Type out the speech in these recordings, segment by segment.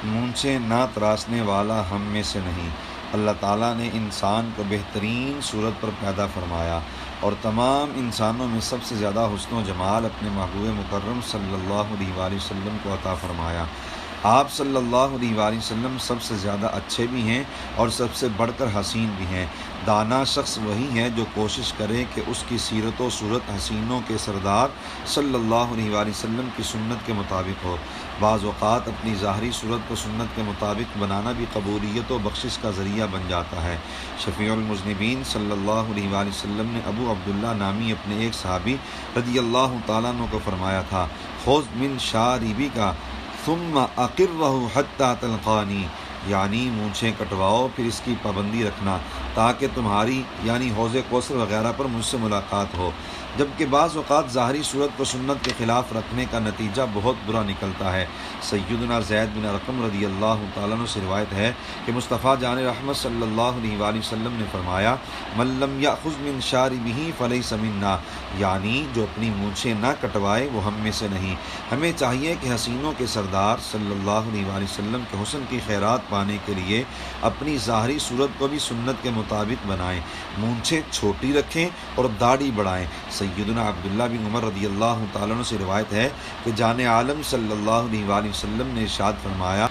مونچھیں نہ تراشنے والا ہم میں سے نہیں۔ اللہ تعالیٰ نے انسان کو بہترین صورت پر پیدا فرمایا اور تمام انسانوں میں سب سے زیادہ حسن و جمال اپنے محبوب مکرم صلی اللہ علیہ وآلہ وسلم کو عطا فرمایا۔ آپ صلی اللہ علیہ وآلہ وسلم سب سے زیادہ اچھے بھی ہیں اور سب سے بڑھ کر حسین بھی ہیں۔ دانا شخص وہی ہے جو کوشش کرے کہ اس کی سیرت و صورت حسینوں کے سردار صلی اللہ علیہ وآلہ وسلم کی سنت کے مطابق ہو۔ بعض اوقات اپنی ظاہری صورت کو سنت کے مطابق بنانا بھی قبولیت و بخشش کا ذریعہ بن جاتا ہے۔ شفیع المذنبین صلی اللہ علیہ وآلہ وسلم نے ابو عبداللہ نامی اپنے ایک صحابی رضی اللہ تعالیٰ عنہ کو فرمایا تھا، خذ من شاربی کا ثم اقرہ حتی تلقانی، یعنی مونچھیں کٹواؤ پھر اس کی پابندی رکھنا تاکہ تمہاری یعنی حوض کوثر وغیرہ پر مجھ سے ملاقات ہو۔ جبکہ بعض اوقات ظاہری صورت کو سنت کے خلاف رکھنے کا نتیجہ بہت برا نکلتا ہے۔ سیدنا زید بن ارقم رضی اللہ تعالیٰ عنہ سے روایت ہے کہ مصطفیٰ جان رحمت صلی اللہ علیہ وآلہ وسلم نے فرمایا، من لم یأخذ من شاربہ فلیس منا، یعنی جو اپنی مونچھیں نہ کٹوائے وہ ہم میں سے نہیں۔ ہمیں چاہیے کہ حسینوں کے سردار صلی اللہ علیہ وآلہ وسلم کے حسن کی خیرات پانے کے لیے اپنی ظاہری صورت کو بھی سنت کے مطابق بنائیں، مونچھیں چھوٹی رکھیں اور داڑھی بڑھائیں۔ سیدنا عبداللہ بن عمر رضی اللہ تعالیٰ عنہ سے روایت ہے کہ جان عالم صلی اللہ علیہ وآلہ وسلم نے ارشاد فرمایا،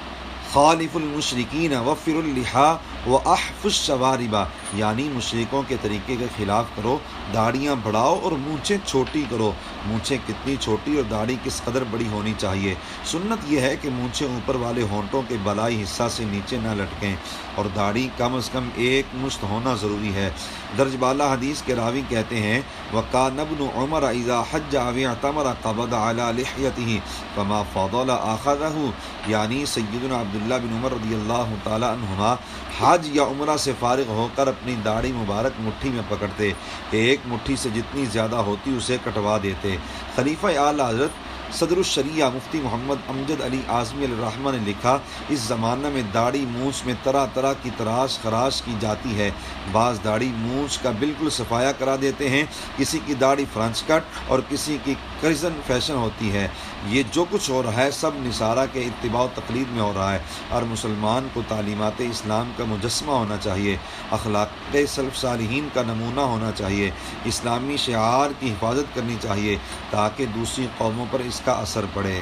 خالف المشرکین وفر اللحا واحف الشوارب، یعنی مشرکوں کے طریقے کے خلاف کرو، داڑھیاں بڑھاؤ اور مونچھیں چھوٹی کرو۔ مونچھیں کتنی چھوٹی اور داڑھی کس قدر بڑی ہونی چاہیے؟ سنت یہ ہے کہ مونچھیں اوپر والے ہونٹوں کے بالائی حصہ سے نیچے نہ لٹکیں اور داڑھی کم از کم ایک مشت ہونا ضروری ہے۔ درج بالا حدیث کے راوی کہتے ہیں، وَكَانَ ابْنُ عُمَرَ إِذَا حَجَّ أَوِ اعْتَمَرَ قَبَضَ عَلَى لِحْيَتِهِ فَمَا فَضَلَ أَخَذَهُ، یعنی سیدنا عبداللہ بن عمر رضی اللہ تعالی عنہما حج یا عمرہ سے فارغ ہو کر اپنی داڑھی مبارک مٹھی میں پکڑتے، ایک مٹھی سے جتنی زیادہ ہوتی اسے کٹوا دیتے۔ خلیفہ اعلیٰ حضرت صدر الشریعہ مفتی محمد امجد علی اعظمی علیہ الرحمہ نے لکھا، اس زمانہ میں داڑھی مونچھ میں طرح طرح کی تراش خراش کی جاتی ہے۔ بعض داڑھی مونچھ کا بالکل صفایا کرا دیتے ہیں، کسی کی داڑھی فرنچ کٹ اور کسی کی کرزن فیشن ہوتی ہے۔ یہ جو کچھ ہو رہا ہے سب نصارہ کے اتباع و تقلید میں ہو رہا ہے۔ ہر مسلمان کو تعلیمات اسلام کا مجسمہ ہونا چاہیے، اخلاق سلف صالحین کا نمونہ ہونا چاہیے، اسلامی شعار کی حفاظت کرنی چاہیے تاکہ دوسری قوموں پر اس کا اثر پڑے۔